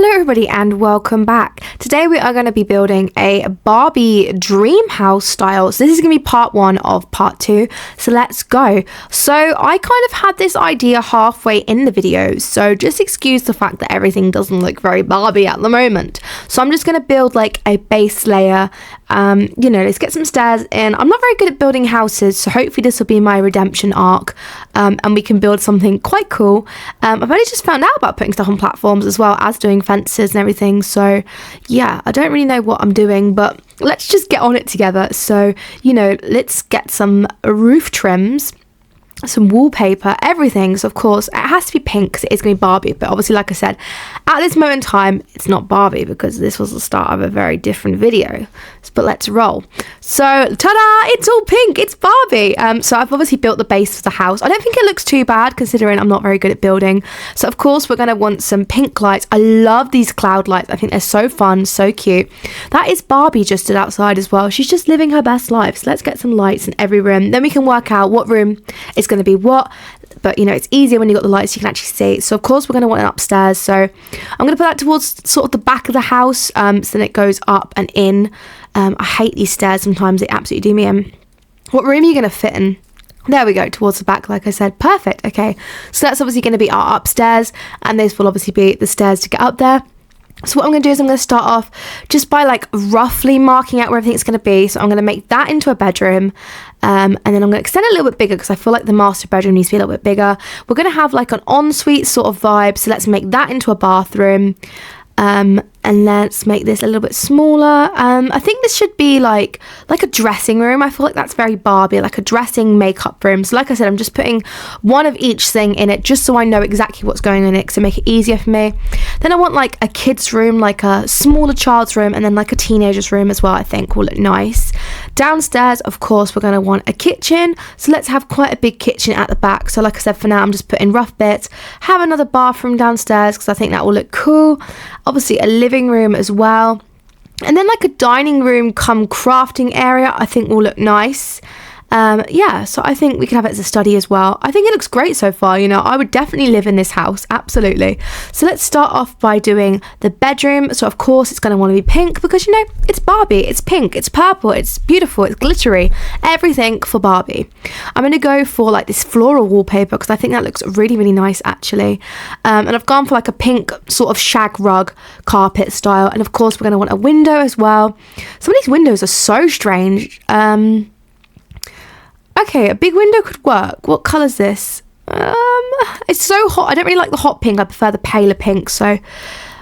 Hello everybody and welcome back. Today we are going to be building a Barbie dream house style. So this is going to be part 1 of part 2. So let's go. So I kind of had this idea halfway in the video. So just excuse the fact that everything doesn't look very Barbie at the moment. So I'm just going to build like a base layer. Let's get some stairs in. I'm not very good at building houses, so hopefully this will be my redemption arc, and we can build something quite cool. I've only just found out about putting stuff on platforms as well as doing fences and everything, so yeah, I don't really know what I'm doing, but let's just get on it together. So, let's get some roof trims, some wallpaper, everything. So of course it has to be pink because it is going to be Barbie, but obviously, like I said, at this moment in time it's not Barbie because this was the start of a very different video. But let's roll. So ta-da, it's all pink, it's Barbie. So I've obviously built the base for the house. I don't think it looks too bad considering I'm not very good at building. So of course we're going to want some pink lights. I love these cloud lights. I think they're so fun, so cute. That is Barbie just stood outside as well. She's just living her best life. So let's get some lights in every room, then we can work out what room is going to be what. But it's easier when you've got the lights, you can actually see. So of course we're going to want an upstairs, so I'm going to put that towards sort of the back of the house, so then it goes up and in. I hate these stairs sometimes, they absolutely do me in. What room are you going to fit in? There we go, towards the back, like I said. Perfect. Okay, so that's obviously going to be our upstairs, and this will obviously be the stairs to get up there. So what I'm going to do is I'm going to start off just by like roughly marking out where everything's going to be. So I'm going to make that into a bedroom, and then I'm going to extend it a little bit bigger because I feel like the master bedroom needs to be a little bit bigger. We're going to have like an ensuite sort of vibe, so let's make that into a bathroom. And let's make this a little bit smaller. I think this should be like a dressing room. I feel like that's very Barbie, like a dressing makeup room. So like I said, I'm just putting one of each thing in it just so I know exactly what's going on in it to make it easier for me. Then I want like a kid's room, like a smaller child's room, and then like a teenager's room as well, I think will look nice. Downstairs, of course, we're going to want a kitchen. So let's have quite a big kitchen at the back. So like I said, for now, I'm just putting rough bits. Have another bathroom downstairs because I think that will look cool. Obviously, a living room as well, and then like a dining room come crafting area I think will look nice. So I think we can have it as a study as well. I think it looks great so far. I would definitely live in this house, absolutely. So let's start off by doing the bedroom. So of course it's going to want to be pink because it's Barbie, it's pink, it's purple, it's beautiful, it's glittery, everything for Barbie. I'm going to go for like this floral wallpaper because I think that looks really, really nice actually. And I've gone for like a pink sort of shag rug carpet style, and of course we're going to want a window as well. Some of these windows are so strange. Okay, a big window could work. What colour is this? It's so hot. I don't really like the hot pink. I prefer the paler pink. So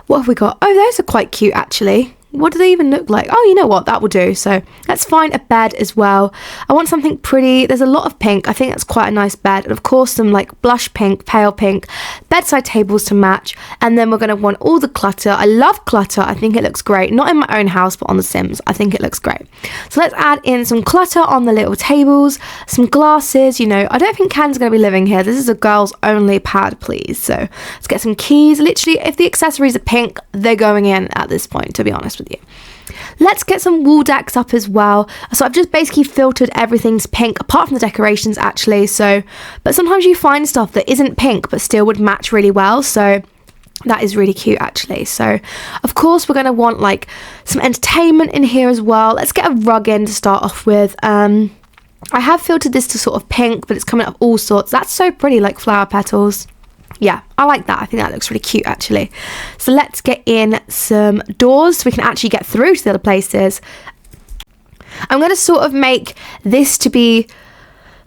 what have we got? Oh, those are quite cute, actually. What do they even look like? Oh, you know what? That will do. So let's find a bed as well. I want something pretty. There's a lot of pink. I think that's quite a nice bed. And of course, some like blush pink, pale pink, bedside tables to match. And then we're going to want all the clutter. I love clutter. I think it looks great. Not in my own house, but on the Sims. I think it looks great. So let's add in some clutter on the little tables, some glasses. I don't think Ken's going to be living here. This is a girls only pad, please. So let's get some keys. Literally, if the accessories are pink, they're going in at this point, to be honest with you. Let's get some wall decks up as well. So I've just basically filtered everything's pink apart from the decorations actually. But sometimes you find stuff that isn't pink but still would match really well. So that is really cute actually. So of course we're going to want like some entertainment in here as well. Let's get a rug in to start off with. I have filtered this to sort of pink, but it's coming up all sorts. That's so pretty, like flower petals. Yeah, I like that. I think that looks really cute actually. So let's get in some doors so we can actually get through to the other places. I'm going to sort of make this to be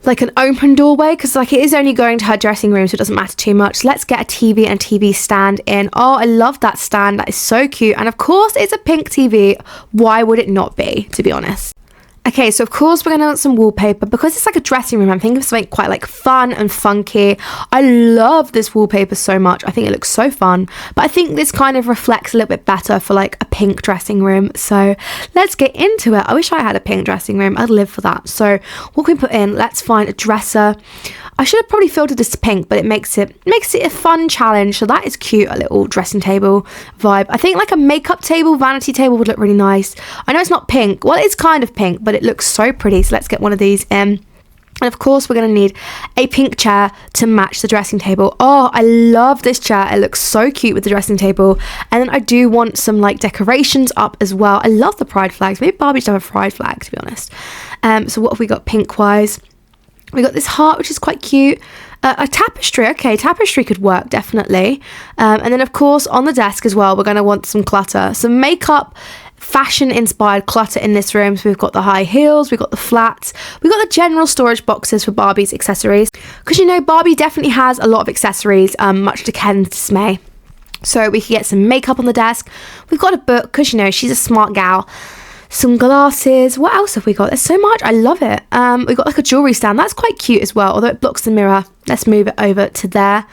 like an open doorway because like it is only going to her dressing room, so it doesn't matter too much. So let's get a TV and TV stand in. Oh, I love that stand. That is so cute. And of course it's a pink TV. Why would it not be, to be honest? Okay, so of course we're going to want some wallpaper because it's like a dressing room. I'm thinking of something quite like fun and funky. I love this wallpaper so much. I think it looks so fun. But I think this kind of reflects a little bit better for like a pink dressing room. So let's get into it. I wish I had a pink dressing room. I'd live for that. So what can we put in? Let's find a dresser. I should have probably filtered this to pink, but it makes it a fun challenge. So that is cute, a little dressing table vibe. I think like a makeup table, vanity table would look really nice. I know it's not pink. Well, it's kind of pink, but it looks so pretty. So let's get one of these in. And of course, we're going to need a pink chair to match the dressing table. Oh, I love this chair. It looks so cute with the dressing table. And then I do want some like decorations up as well. I love the pride flags. Maybe Barbie should have a pride flag, to be honest. So what have we got pink-wise? We got this heart, which is quite cute. A tapestry. Okay, tapestry could work, definitely. And then, of course, on the desk as well, we're going to want some clutter. Some makeup, fashion-inspired clutter in this room. So we've got the high heels, we've got the flats, we've got the general storage boxes for Barbie's accessories. Because, you know, Barbie definitely has a lot of accessories, much to Ken's dismay. So we can get some makeup on the desk. We've got a book, because, you know, she's a smart gal. Some glasses. What else have we got? There's so much. I love it. We've got like a jewelry stand. That's quite cute as well, although it blocks the mirror. Let's move it over to there.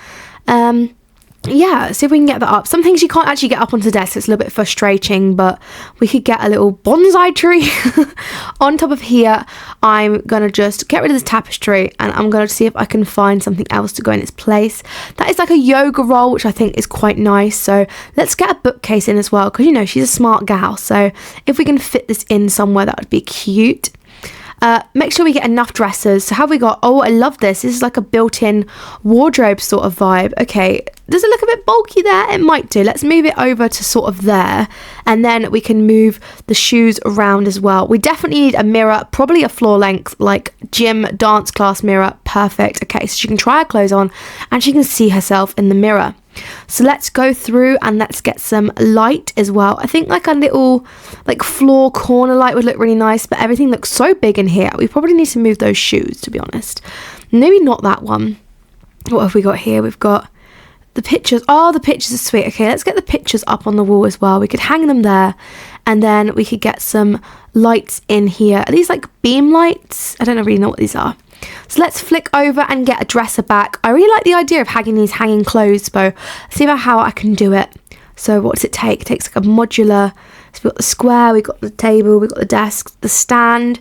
Yeah, see if we can get that up. Some things you can't actually get up onto the desk. It's a little bit frustrating, but we could get a little bonsai tree on top of here. I'm going to just get rid of this tapestry, and I'm going to see if I can find something else to go in its place. That is like a yoga roll, which I think is quite nice. So let's get a bookcase in as well, because, you know, she's a smart gal. So if we can fit this in somewhere, that would be cute. Make sure we get enough dressers. So have we got, oh, I love this. This is like a built-in wardrobe sort of vibe. Okay, does it look a bit bulky there? It might do. Let's move it over to sort of there. And then we can move the shoes around as well. We definitely need a mirror, probably a floor length, like gym dance class mirror. Perfect. Okay, so she can try her clothes on and she can see herself in the mirror. So let's go through and let's get some light as well. I think like a little like floor corner light would look really nice, but everything looks so big in here. We probably need to move those shoes, to be honest. Maybe not that one. What have we got here? We've got the pictures. Oh, the pictures are sweet. Okay, let's get the pictures up on the wall as well. We could hang them there, and then we could get some lights in here. Are these like beam lights? I don't really know what these are. So let's flick over and get a dresser back. I really like the idea of hanging these hanging clothes, but see how I can do it. So what does it take? It takes like a modular. So we've got the square, we've got the table, we've got the desk, the stand.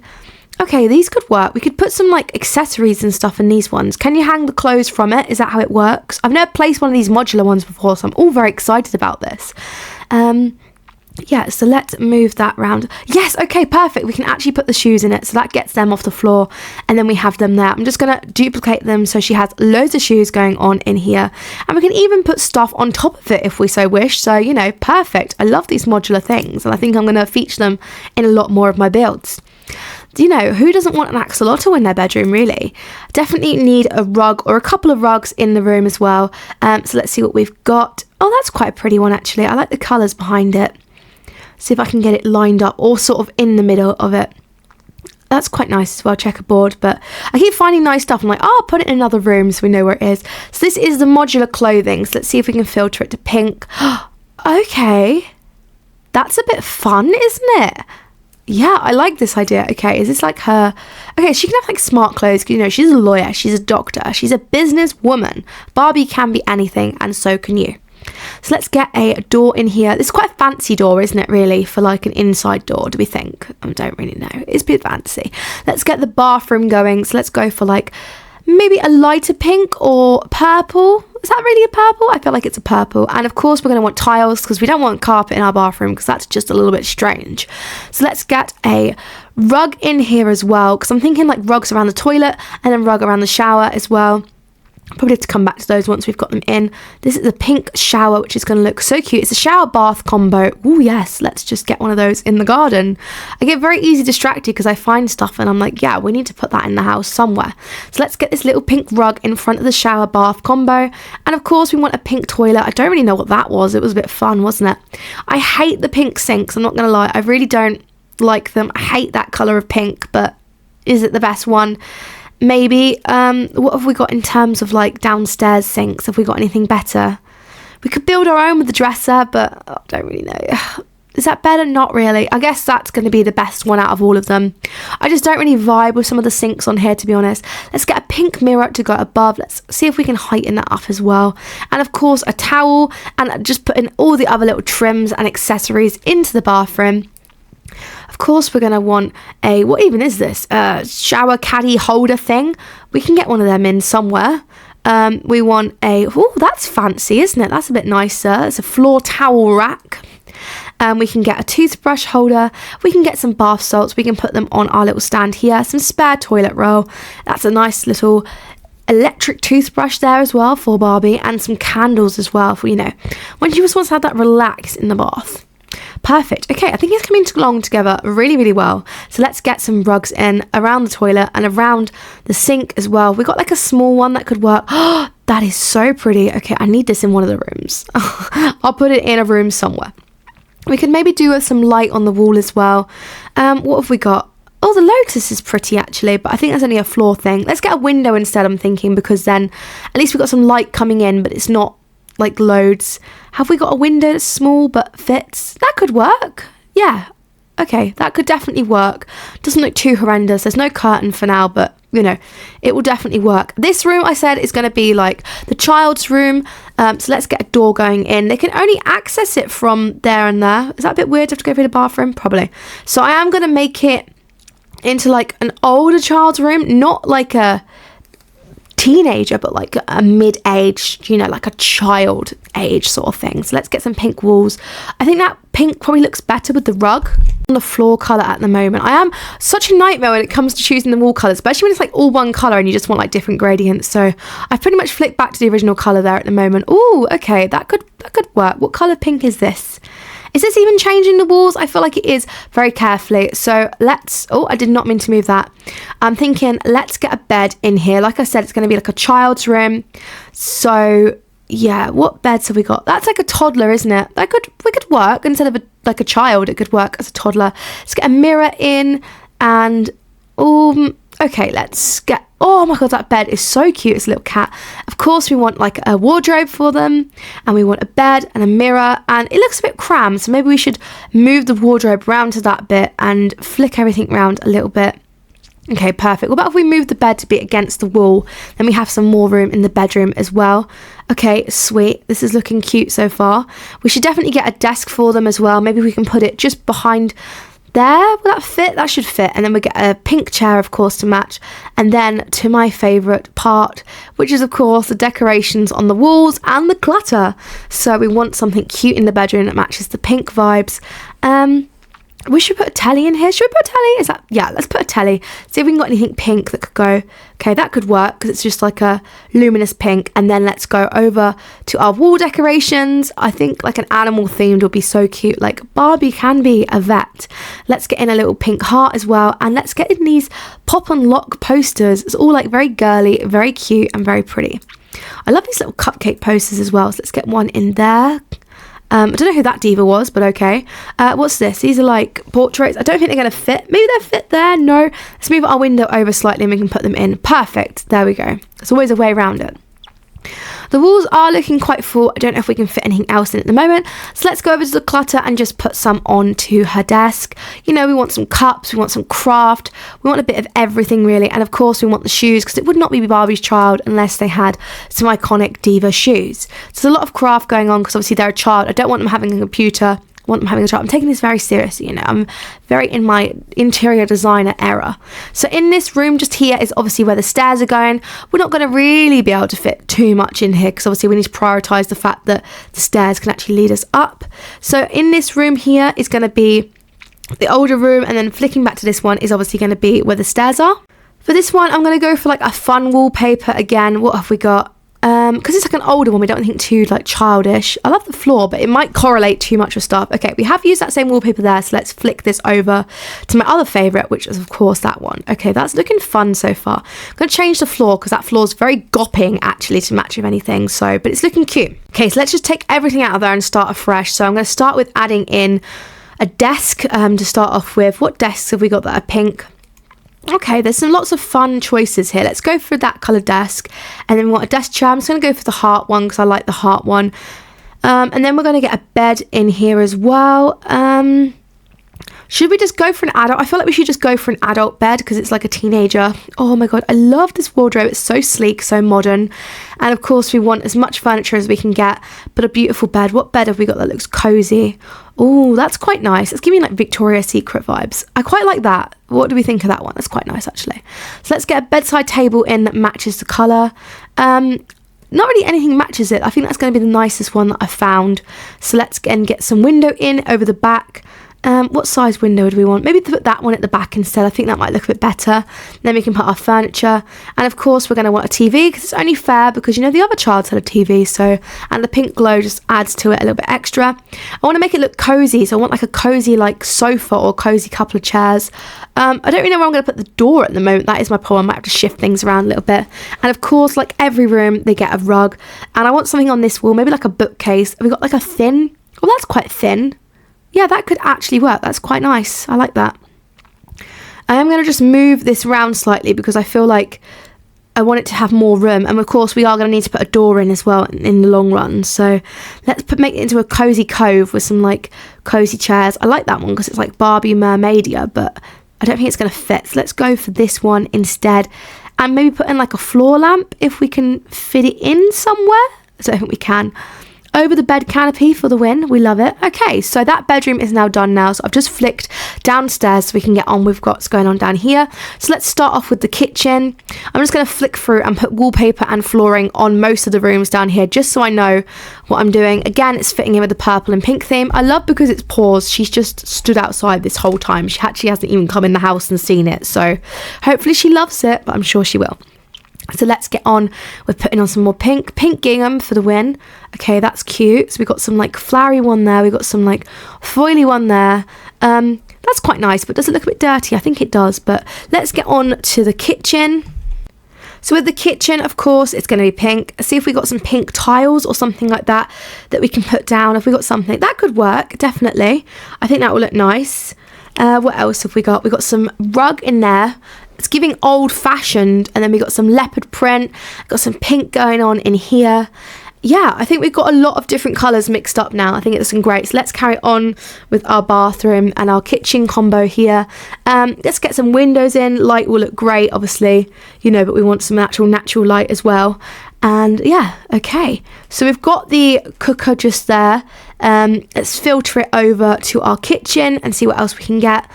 Okay, these could work. We could put some like accessories and stuff in these ones. Can you hang the clothes from it? Is that how it works? I've never placed one of these modular ones before, so I'm all very excited about this. Yeah, so let's move that round. Yes, okay, perfect. We can actually put the shoes in it, so that gets them off the floor, and then we have them there. I'm just going to duplicate them so she has loads of shoes going on in here, and we can even put stuff on top of it if we so wish. So, you know, perfect. I love these modular things, and I think I'm going to feature them in a lot more of my builds. You know, who doesn't want an axolotl in their bedroom, really? Definitely need a rug or a couple of rugs in the room as well. So let's see what we've got. Oh, that's quite a pretty one, actually. I like the colours behind it. See if I can get it lined up or sort of in the middle of it. That's quite nice as well, checkerboard. But I keep finding nice stuff. I'm like, oh, I'll put it in another room so we know where it is. So this is the modular clothing. So let's see if we can filter it to pink. Okay. That's a bit fun, isn't it? Yeah, I like this idea. Okay, is this like her? Okay, she can have like smart clothes. You know, she's a lawyer. She's a doctor. She's a business woman. Barbie can be anything, and so can you. So let's get a door in here. This is quite a fancy door, isn't it, really, for like an inside door, do we think? I don't really know. It's a bit fancy. Let's get the bathroom going. So let's go for like maybe a lighter pink or purple. Is that really a purple? I feel like it's a purple. And of course, we're going to want tiles because we don't want carpet in our bathroom because that's just a little bit strange. So let's get a rug in here as well, because I'm thinking like rugs around the toilet and then rug around the shower as well. Probably have to come back to those once we've got them in. This is the pink shower, which is going to look so cute. It's a shower bath combo. Oh yes, let's just get one of those in the garden. I get very easy distracted because I find stuff and I'm like, yeah, we need to put that in the house somewhere. So let's get this little pink rug in front of the shower bath combo. And of course we want a pink toilet. I don't really know what that was. It was a bit fun, wasn't it? I hate the pink sinks. I'm not going to lie. I really don't like them. I hate that colour of pink, but is it the best one? Maybe. What have we got in terms of like downstairs sinks? Have we got anything better? We could build our own with the dresser, but I don't really know. Is that better? Not really. I guess that's going to be the best one out of all of them. I just don't really vibe with some of the sinks on here, to be honest. Let's get a pink mirror to go above. Let's see if we can heighten that up as well. And of course, a towel, and just put in all the other little trims and accessories into the bathroom. Of course, we're going to want a, what even is this? Shower caddy holder thing. We can get one of them in somewhere. We want a, oh, that's fancy, isn't it? That's a bit nicer. It's a floor towel rack. We can get a toothbrush holder. We can get some bath salts. We can put them on our little stand here. Some spare toilet roll. That's a nice little electric toothbrush there as well for Barbie, and some candles as well for, you know, when she just wants to have that relax in the bath. Perfect. Okay, I think it's coming along together really, really well. So let's get some rugs in around the toilet and around the sink as well. We've got like a small one that could work. Oh, that is so pretty. Okay, I need this in one of the rooms. I'll put it in a room somewhere. We could maybe do some light on the wall as well. What have we got? Oh, the lotus is pretty actually, but I think that's only a floor thing. Let's get a window instead, I'm thinking, because then at least we've got some light coming in, but it's not like loads. Have we got a window that's small but fits? That could work. Yeah. Okay, that could definitely work. Doesn't look too horrendous. There's no curtain for now, but you know, it will definitely work. This room, I said, is going to be like the child's room. So let's get a door going in. They can only access it from there and there. Is that a bit weird to have to go through the bathroom? Probably. So I am going to make it into like an older child's room, not like a teenager, but like a mid-aged, you know, like a child age sort of thing. So let's get some pink walls. I think that pink probably looks better with the rug on the floor color at the moment. I am such a nightmare when it comes to choosing the wall colors, especially when it's like all one color and you just want like different gradients. So I've pretty much flicked back to the original color there at the moment. Oh, okay, that could work. What color pink is this? Is this even changing the walls? I feel like it is, very carefully. So let's, oh, I did not mean to move that. I'm thinking, let's get a bed in here. Like I said, it's going to be like a child's room. So yeah, what beds have we got? That's like a toddler, isn't it? We could work instead of like a child. It could work as a toddler. Let's get a mirror in and, okay, let's get, oh my god, that bed is so cute. It's a little cat. Of course, we want like a wardrobe for them, and we want a bed and a mirror, and it looks a bit crammed, so maybe we should move the wardrobe round to that bit and flick everything round a little bit. Okay, perfect. What about if we move the bed to be against the wall? Then we have some more room in the bedroom as well. Okay, sweet. This is looking cute so far. We should definitely get a desk for them as well. Maybe we can put it just behind there. Will that fit? That should fit. And then we get a pink chair, of course, to match. And then to my favourite part, which is, of course, the decorations on the walls and the clutter. So we want something cute in the bedroom that matches the pink vibes. We should put a telly in here. Should we put a telly? Is that, yeah, let's put a telly. See if we can got anything pink that could go. Okay, that could work because it's just like a luminous pink. And then let's go over to our wall decorations. I think like an animal themed would be so cute. Like Barbie can be a vet. Let's get in a little pink heart as well. And let's get in these pop and lock posters. It's all like very girly, very cute and very pretty. I love these little cupcake posters as well. So let's get one in there. I don't know who that diva was, but okay. What's this? These are like portraits. I don't think they're going to fit. Maybe they'll fit there. No. Let's move our window over slightly and we can put them in. Perfect. There we go. There's always a way around it. The walls are looking quite full. I don't know if we can fit anything else in at the moment. So let's go over to the clutter and just put some onto her desk. You know, we want some cups, we want some craft, we want a bit of everything really. And of course we want the shoes because it would not be Barbie's child unless they had some iconic diva shoes. So there's a lot of craft going on because obviously they're a child. I don't want them having a computer. I want them having a child. I'm taking this very seriously, you know. I'm very in my interior designer era. So in this room just here is obviously where the stairs are going. We're not going to really be able to fit too much in here because obviously we need to prioritise the fact that the stairs can actually lead us up. So in this room here is going to be the older room, and then flicking back to this one is obviously going to be where the stairs are. For this one, I'm going to go for like a fun wallpaper again. What have we got? Because it's like an older one, we don't think too like childish. I love the floor, but it might correlate too much with stuff. Okay, we have used that same wallpaper there, so let's flick this over to my other favourite, which is of course that one. Okay, that's looking fun so far. I'm going to change the floor because that floor is very gopping actually to match with anything, so, but it's looking cute. Okay, so let's just take everything out of there and start afresh. So I'm going to start with adding in a desk to start off with. What desks have we got that are pink? Okay, there's some lots of fun choices here. Let's go for that colour desk. And then we want a desk chair. I'm just going to go for the heart one because I like the heart one. And then we're going to get a bed in here as well. Should we just go for an adult? I feel like we should just go for an adult bed because it's like a teenager. Oh my god, I love this wardrobe. It's so sleek, so modern. And of course we want as much furniture as we can get, but a beautiful bed. What bed have we got that looks cozy? Oh, that's quite nice. It's giving like Victoria's Secret vibes. I quite like that. What do we think of that one? That's quite nice actually. So let's get a bedside table in that matches the colour. not really anything matches it. I think that's going to be the nicest one that I found. So let's again get some window in over the back. What size window do we want? Maybe put that one at the back instead. I think that might look a bit better. Then we can put our furniture. And of course, we're going to want a TV because it's only fair because, you know, the other child's had a TV. So, and the pink glow just adds to it a little bit extra. I want to make it look cozy. So I want like a cozy like sofa or cozy couple of chairs. I don't really know where I'm going to put the door at the moment. That is my problem. I might have to shift things around a little bit. And of course, like every room, they get a rug. And I want something on this wall, maybe like a bookcase. Have we got like a thin? Oh, that's quite thin. Yeah, that could actually work. That's quite nice. I like that. I am going to just move this round slightly because I feel like I want it to have more room. And of course, we are going to need to put a door in as well in the long run. So let's make it into a cozy cove with some like cozy chairs. I like that one because it's like Barbie mermaidia, but I don't think it's going to fit. So let's go for this one instead. And maybe put in like a floor lamp if we can fit it in somewhere. I don't think we can. Over the bed canopy for the win. We love it. Okay, so that bedroom is now done now. So I've just flicked downstairs so we can get on with what's going on down here. So let's start off with the kitchen. I'm just going to flick through and put wallpaper and flooring on most of the rooms down here just so I know what I'm doing. Again, it's fitting in with the purple and pink theme. I love because it's paused. She's just stood outside this whole time. She actually hasn't even come in the house and seen it. So hopefully she loves it, but I'm sure she will. So let's get on with putting on some more pink gingham for the win. Okay, that's cute. So we've got some like flowery one there. We've got some like foily one there. That's quite nice, but does it look a bit dirty? I think it does, but let's get on to the kitchen. So with the kitchen, of course, it's going to be pink. See if we got some pink tiles or something like that that we can put down. If we got something, that could work, definitely. I think that will look nice. What else have we got? We got some rug in there. It's giving old-fashioned, and then we got some leopard print, got some pink going on in here. Yeah, I think we've got a lot of different colours mixed up now. I think it's looking great. So let's carry on with our bathroom and our kitchen combo here. Let's get some windows in. Light will look great, obviously, you know, but we want some natural light as well. And yeah, okay. So we've got the cooker just there. Let's filter it over to our kitchen and see what else we can get.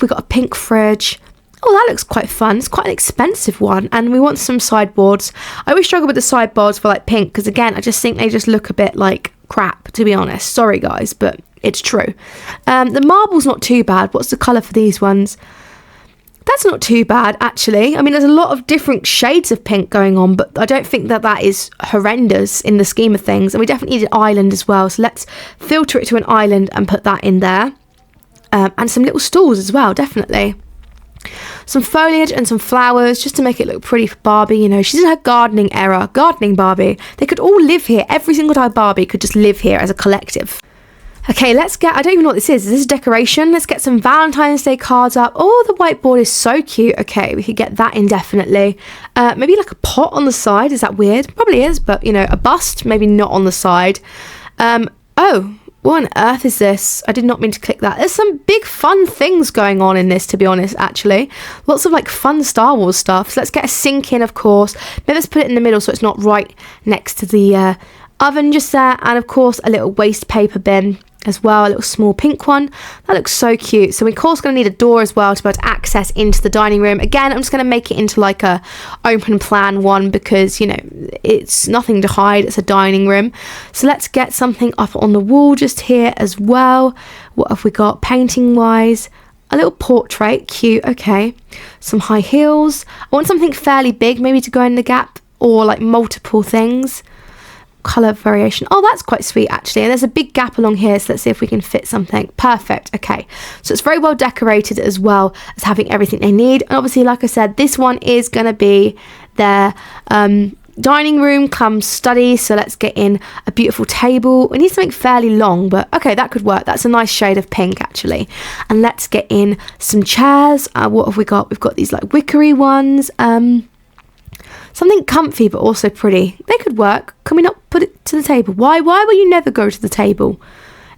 We've got a pink fridge. Oh, that looks quite fun. It's quite an expensive one. And we want some sideboards. I always struggle with the sideboards for like pink because, again, I just think they just look a bit like crap, to be honest. Sorry, guys, but it's true. The marble's not too bad. What's the colour for these ones? That's not too bad, actually. I mean, there's a lot of different shades of pink going on, but I don't think that that is horrendous in the scheme of things. And we definitely need an island as well. So let's filter it to an island and put that in there. And some little stools as well, definitely. Some foliage and some flowers just to make it look pretty for Barbie. You know, she's in her gardening era. Gardening Barbie. They could all live here. Every single type of Barbie could just live here as a collective. Okay, let's get, I don't even know what this is. Is this decoration? Let's get some Valentine's Day cards up. Oh, the whiteboard is so cute. Okay, we could get that indefinitely. Maybe like a pot on the side. Is that weird? Probably is, but you know, a bust, maybe not on the side. Oh, what on earth is this? I did not mean to click that. There's some big fun things going on in this, to be honest, actually. Lots of like fun Star Wars stuff. So let's get a sink in, of course. Maybe let's put it in the middle so it's not right next to the oven just there. And of course, a little waste paper bin as well, a little small pink one. That looks so cute. So we're of course going to need a door as well to be able to access into the dining room. Again, I'm just going to make it into like a open plan one because, you know, it's nothing to hide. It's a dining room. So let's get something up on the wall just here as well. What have we got painting wise? A little portrait, cute, okay. Some high heels. I want something fairly big maybe to go in the gap or like multiple things. Colour variation. Oh, that's quite sweet actually. And there's a big gap along here, so let's see if we can fit something. Perfect. Okay, so it's very well decorated as well as having everything they need. And obviously, like I said, this one is going to be their dining room come study. So let's get in a beautiful table. We need something fairly long, but okay, that could work. That's a nice shade of pink actually. And let's get in some chairs. What have we got? We've got these like wickery ones. Something comfy but also pretty. They could work. Can we not put it to the table? Why will you never go to the table?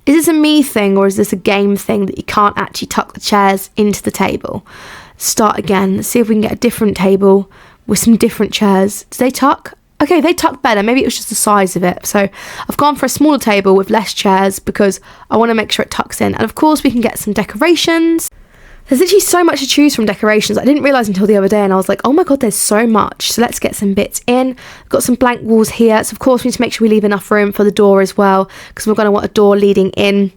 Is this a me thing or is this a game thing that you can't actually tuck the chairs into the table? Start again. Let's see if we can get a different table with some different chairs. Do they tuck? Okay, they tuck better. Maybe it was just the size of it. So I've gone for a smaller table with less chairs because I want to make sure it tucks in. And of course we can get some decorations. There's literally so much to choose from decorations. I didn't realise until the other day, and I was like, oh my god, there's so much. So let's get some bits in. Got some blank walls here. So of course we need to make sure we leave enough room for the door as well, because we're going to want a door leading in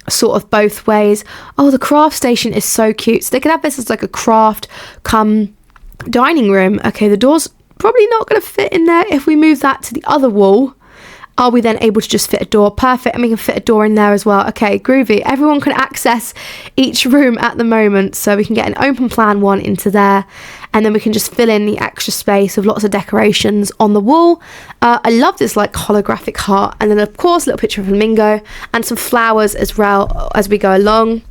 sort of both ways. Oh, the craft station is so cute. So they could have this as like a craft come dining room. Okay, the door's probably not going to fit in there. If we move that to the other wall, are we then able to just fit a door? Perfect. And we can fit a door in there as well. Okay, groovy. Everyone can access each room at the moment, so we can get an open plan one into there, and then we can just fill in the extra space with lots of decorations on the wall. I love this like holographic heart, and then of course a little picture of a flamingo and some flowers as well as we go along.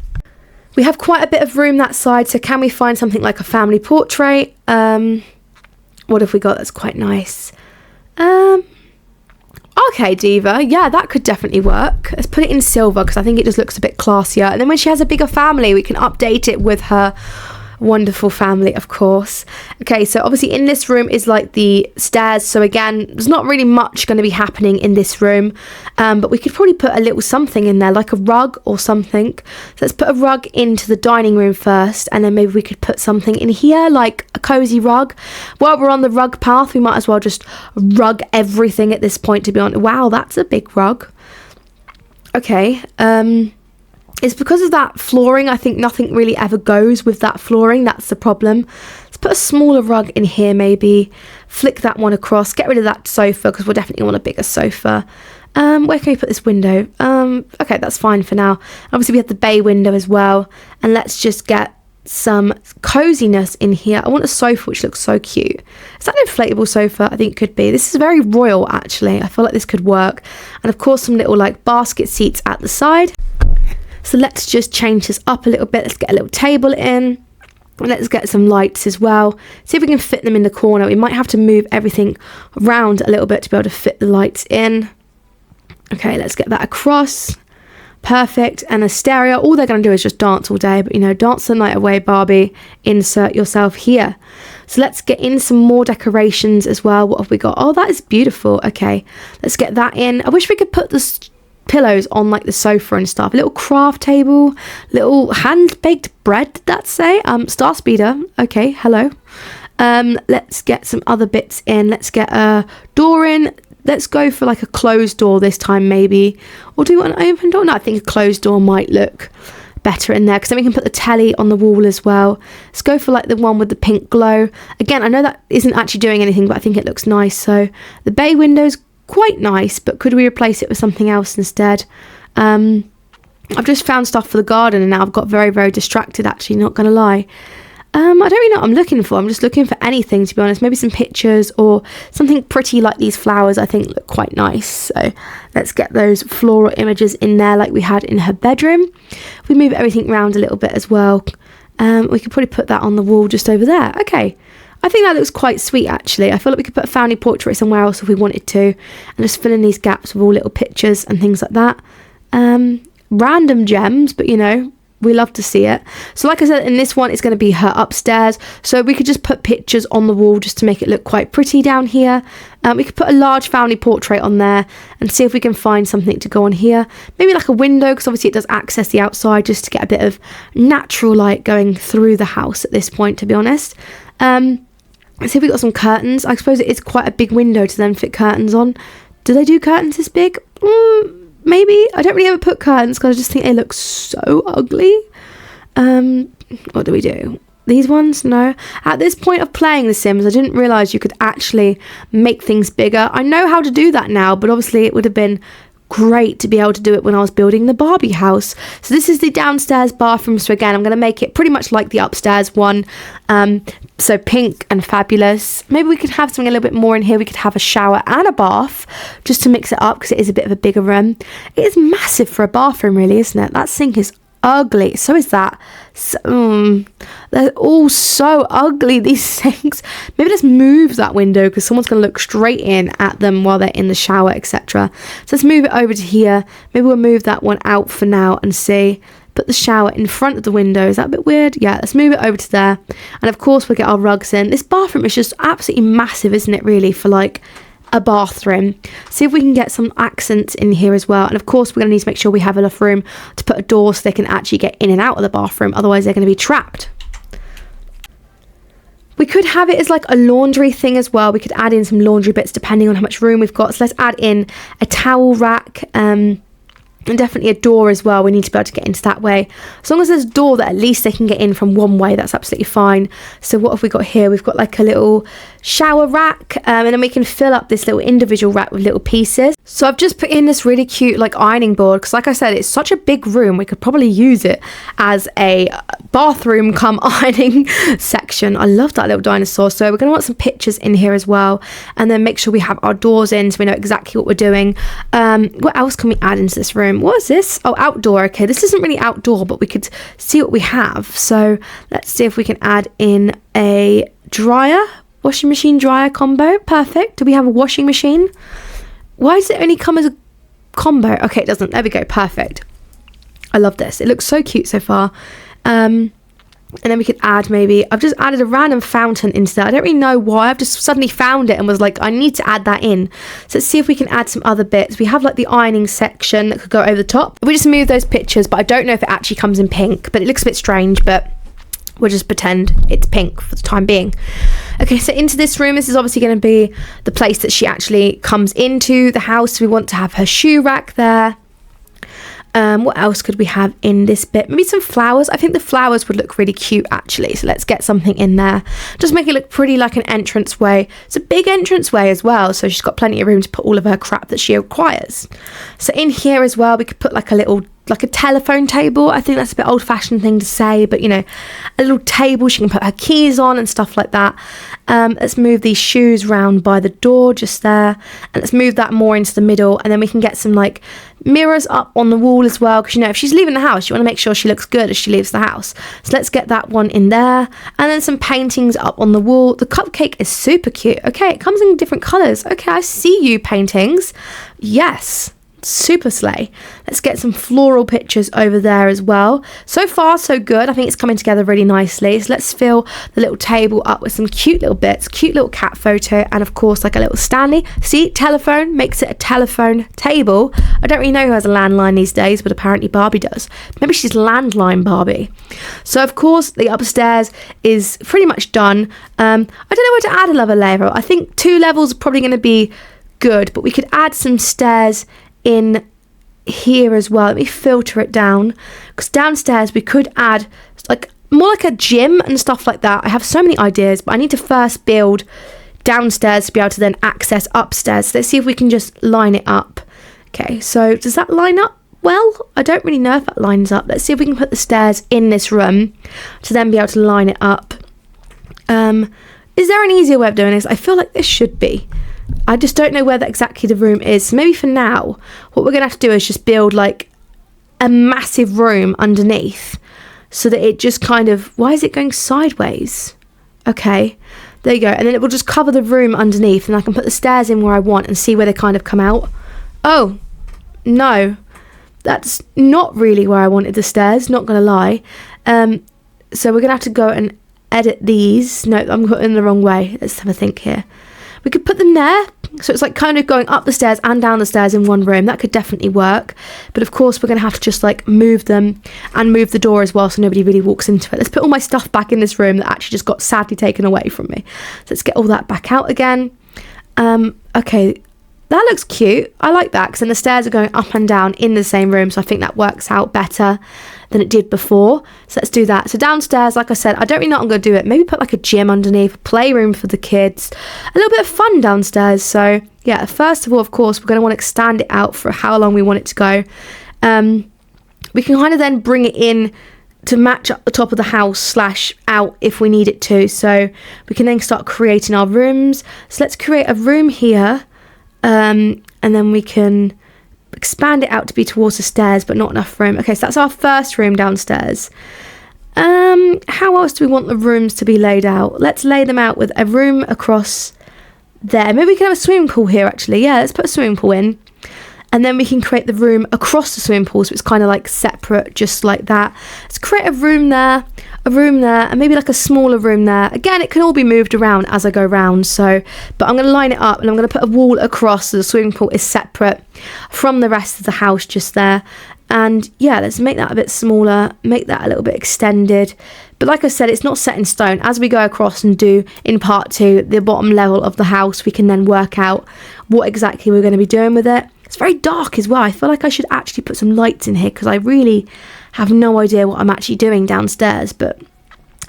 We have quite a bit of room that side, so can we find something like a family portrait? What have we got that's quite nice? Okay, Diva, yeah, that could definitely work. Let's put it in silver because I think it just looks a bit classier. And then when she has a bigger family, we can update it with her wonderful family, of course. Okay, so obviously in this room is like the stairs. So again, there's not really much going to be happening in this room. But we could probably put a little something in there, like a rug or something. So let's put a rug into the dining room first. And then maybe we could put something in here, like a cozy rug. While we're on the rug path, we might as well just rug everything at this point, to be honest. Wow, that's a big rug. Okay, it's because of that flooring. I think nothing really ever goes with that flooring. That's the problem. Let's put a smaller rug in here maybe. Flick that one across. Get rid of that sofa because we'll definitely want a bigger sofa. Where can we put this window? Okay, that's fine for now. Obviously we have the bay window as well. And let's just get some coziness in here. I want a sofa which looks so cute. Is that an inflatable sofa? I think it could be. This is very royal actually. I feel like this could work. And of course some little like basket seats at the side. So let's just change this up a little bit. Let's get a little table in. And let's get some lights as well. See if we can fit them in the corner. We might have to move everything around a little bit to be able to fit the lights in. Okay, let's get that across. Perfect. And a stereo. All they're going to do is just dance all day. But, you know, dance the night away, Barbie. Insert yourself here. So let's get in some more decorations as well. What have we got? Oh, that is beautiful. Okay, let's get that in. I wish we could put this pillows on like the sofa and stuff. A little craft table, little hand-baked bread, did that say? Star speeder. Okay, hello. Let's get some other bits in. Let's get a door in. Let's go for like a closed door this time maybe. Or do we want an open door? No, I think a closed door might look better in there because then we can put the telly on the wall as well. Let's go for like the one with the pink glow. Again, I know that isn't actually doing anything, but I think it looks nice. So the bay window's quite nice, but could we replace it with something else instead? I've just found stuff for the garden and now I've got very, very distracted actually, not gonna lie. I don't really know what I'm looking for. I'm just looking for anything, to be honest. Maybe some pictures or something pretty like these flowers I think look quite nice. So let's get those floral images in there like we had in her bedroom. If we move everything around a little bit as well, we could probably put that on the wall just over there. Okay, I think that looks quite sweet actually. I feel like we could put a family portrait somewhere else if we wanted to, and just fill in these gaps with all little pictures and things like that. Random gems, but you know, we love to see it. So like I said, in this one it's going to be her upstairs, so we could just put pictures on the wall just to make it look quite pretty down here. We could put a large family portrait on there and see if we can find something to go on here. Maybe like a window, because obviously it does access the outside, just to get a bit of natural light going through the house at this point, to be honest. Let's see if we got some curtains. I suppose it is quite a big window to then fit curtains on. Do they do curtains this big? Maybe. I don't really ever put curtains because I just think they look so ugly. What do we do? These ones? No. At this point of playing The Sims, I didn't realise you could actually make things bigger. I know how to do that now, but obviously it would have been great to be able to do it when I was building the Barbie house. So this is the downstairs bathroom. So again, I'm going to make it pretty much like the upstairs one. So pink and fabulous. Maybe we could have something a little bit more in here. We could have a shower and a bath just to mix it up because it is a bit of a bigger room. It is massive for a bathroom really, isn't it? That sink is ugly. So is that. So, they're all so ugly, these sinks. Maybe let's move that window because someone's going to look straight in at them while they're in the shower, etc. So let's move it over to here. Maybe we'll move that one out for now and see. Put the shower in front of the window. Is that a bit weird? Yeah, let's move it over to there. And of course we'll get our rugs in. This bathroom is just absolutely massive, isn't it, really, for like a bathroom. See if we can get some accents in here as well. And of course, we're going to need to make sure we have enough room to put a door so they can actually get in and out of the bathroom. Otherwise, they're going to be trapped. We could have it as like a laundry thing as well. We could add in some laundry bits depending on how much room we've got. So let's add in a towel rack, and definitely a door as well. We need to be able to get into that way. As long as there's a door that at least they can get in from one way, that's absolutely fine. So what have we got here? We've got like a little shower rack, and then we can fill up this little individual rack with little pieces. So I've just put in this really cute like ironing board, because like I said, it's such a big room. We could probably use it as a bathroom come ironing section. I love that little dinosaur. So we're going to want some pictures in here as well, and then make sure we have our doors in so we know exactly what we're doing. What else can we add into this room? What is this? Oh, outdoor. Okay, this isn't really outdoor, but we could see what we have. So let's see if we can add in a dryer, washing machine dryer combo. Perfect. Do we have a washing machine? Why does it only come as a combo? Okay, it doesn't. There we go. Perfect. I love this. It looks so cute so far. And then we could add maybe, I've just added a random fountain into that. I don't really know why. I've just suddenly found it and was like, I need to add that in. So let's see if we can add some other bits. We have like the ironing section that could go over the top. We just move those pictures, but I don't know if it actually comes in pink, but it looks a bit strange, but we'll just pretend it's pink for the time being. Okay, so into this room, this is obviously going to be the place that she actually comes into the house. We want to have her shoe rack there. What else could we have in this bit? Maybe some flowers. I think the flowers would look really cute actually. So let's get something in there. Just make it look pretty like an entranceway. It's a big entranceway as well. So she's got plenty of room to put all of her crap that she requires. So in here as well, we could put like a little, like a telephone table. I think that's a bit old-fashioned thing to say, but you know, a little table she can put her keys on and stuff like that. Let's move these shoes round by the door just there, and let's move that more into the middle, and then we can get some like mirrors up on the wall as well, because you know, if she's leaving the house, you want to make sure she looks good as she leaves the house. So let's get that one in there, and then some paintings up on the wall. The cupcake is super cute. Okay, it comes in different colours. Okay, I see you, paintings. Yes. Super slay. Let's get some floral pictures over there as well. So far so good. I think it's coming together really nicely. So let's fill the little table up with some cute little bits, cute little cat photo, and of course like a little Stanley. See, telephone makes it a telephone table. I don't really know who has a landline these days, but apparently Barbie does. Maybe she's landline Barbie. So of course the upstairs is pretty much done. I don't know where to add another level. I think 2 levels are probably going to be good, but we could add some stairs in here as well. Let me filter it down, because downstairs we could add like more like a gym and stuff like that. I have so many ideas, but I need to first build downstairs to be able to then access upstairs. So let's see if we can just line it up. Okay, so does that line up? Well, I don't really know if that lines up. Let's see if we can put the stairs in this room to then be able to line it up. Is there an easier way of doing this? I feel like this should be. I just don't know where exactly the room is. So maybe for now, what we're going to have to do is just build like a massive room underneath, so that it just kind of, why is it going sideways? Okay, there you go. And then it will just cover the room underneath, and I can put the stairs in where I want and see where they kind of come out. Oh, no, that's not really where I wanted the stairs, not going to lie. So we're going to have to go and edit these. No, I'm going the wrong way. Let's have a think here. We could put them there, so it's like kind of going up the stairs and down the stairs in one room. That could definitely work, but of course we're going to have to just like move them and move the door as well, so nobody really walks into it. Let's put all my stuff back in this room that actually just got sadly taken away from me. So let's get all that back out again. Okay, that looks cute. I like that, because then the stairs are going up and down in the same room, so I think that works out better than it did before. So let's do that. So downstairs, like I said, I don't really know what I'm going to do it. Maybe put like a gym underneath, a playroom for the kids, a little bit of fun downstairs. So yeah, first of all, of course, we're going to want to extend it out for how long we want it to go. We can kind of then bring it in to match up the top of the house / out if we need it to. So we can then start creating our rooms. So let's create a room here, and then we can expand it out to be towards the stairs, but not enough room. Okay, so that's our first room downstairs. How else do we want the rooms to be laid out? Let's lay them out with a room across there. Maybe we can have a swimming pool here actually. Yeah, let's put a swimming pool in. And then we can create the room across the swimming pool, so it's kind of like separate, just like that. Let's create a room there, and maybe like a smaller room there. Again, it can all be moved around as I go around, so, but I'm going to line it up, and I'm going to put a wall across so the swimming pool is separate from the rest of the house just there. And yeah, let's make that a bit smaller, make that a little bit extended. But like I said, it's not set in stone. As we go across and do in part 2, the bottom level of the house, we can then work out what exactly we're going to be doing with it. It's very dark as well. I feel like I should actually put some lights in here because I really have no idea what I'm actually doing downstairs, but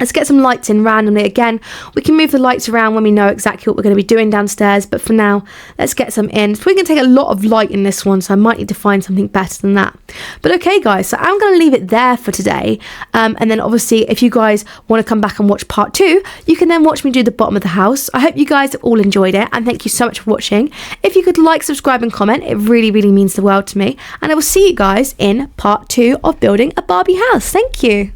let's get some lights in randomly. Again, we can move the lights around when we know exactly what we're going to be doing downstairs, but for now, let's get some in. So we're going to take a lot of light in this one, so I might need to find something better than that. But okay, guys, so I'm going to leave it there for today. And then obviously, if you guys want to come back and watch part 2, you can then watch me do the bottom of the house. I hope you guys have all enjoyed it, and thank you so much for watching. If you could like, subscribe, and comment, it really, really means the world to me. And I will see you guys in part 2 of building a Barbie house. Thank you.